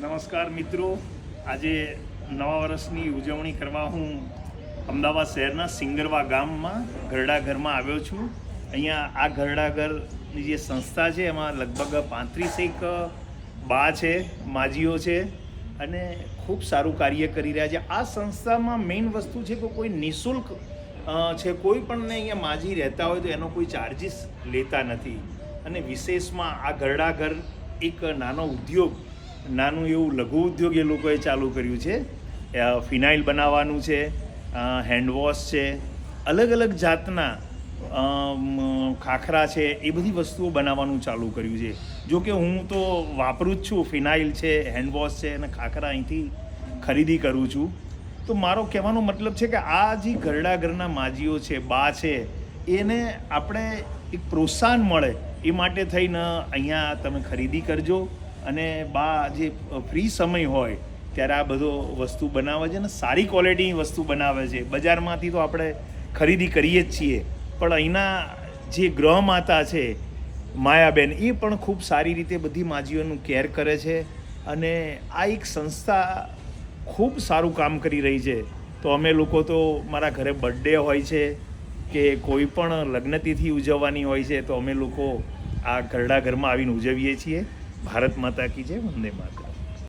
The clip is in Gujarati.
નમસ્કાર મિત્રો, આજે નવા વર્ષની ઉજવણી કરવા હું અમદાવાદ શહેરના સિંગરવા ગામમાં ઘરડા ઘરમાં આવ્યો છું. અહીંયા આ ઘરડા ઘરની જે સંસ્થા છે એમાં લગભગ 35 બા છે, માજીઓ છે અને ખૂબ સારું કાર્ય કરી રહ્યા છે. આ સંસ્થામાં મેઇન વસ્તુ છે કે કોઈ નિઃશુલ્ક છે, કોઈ પણને અહીંયા માજી રહેતા હોય તો એનો કોઈ ચાર્જિસ લેતા નથી. અને વિશેષમાં આ ઘરડા ઘર એક નાનો ઉદ્યોગ, નાનું એવું લઘુ ઉદ્યોગ એ લોકોએ ચાલુ કર્યું છે. ફિનાઇલ બનાવવાનું છે, હેન્ડવોશ છે, અલગ અલગ જાતના ખાખરા છે, એ બધી વસ્તુઓ બનાવવાનું ચાલુ કર્યું છે. જો કે હું તો વાપરું જ છું, ફિનાઇલ છે, હેન્ડવોશ છે અને ખાખરા અહીંથી ખરીદી કરું છું. તો મારો કહેવાનો મતલબ છે કે આ જે ઘરડા ઘરના માજીઓ છે, બા છે, એને આપણે એક પ્રોત્સાહન મળે એ માટે થઈને અહીંયા તમે ખરીદી કરજો. અને બા જે ફ્રી સમય હોય ત્યારે આ બધો વસ્તુ બનાવે છે અને સારી ક્વોલિટીની વસ્તુ બનાવે છે. બજારમાંથી તો આપણે ખરીદી કરીએ જ છીએ, પણ અહીંના જે ગૃહ માતા છે માયાબેન, એ પણ ખૂબ સારી રીતે બધી માજીઓનું કેર કરે છે. અને આ એક સંસ્થા ખૂબ સારું કામ કરી રહી છે. તો અમે લોકો તો મારા ઘરે બર્થડે હોય છે કે કોઈ પણ લગ્નતિથિ ઉજવવાની હોય છે તો અમે લોકો આ ઘરડા ઘરમાં આવીને ઉજવીએ છીએ. ભારત માતા કી જય, વંદે માતરમ.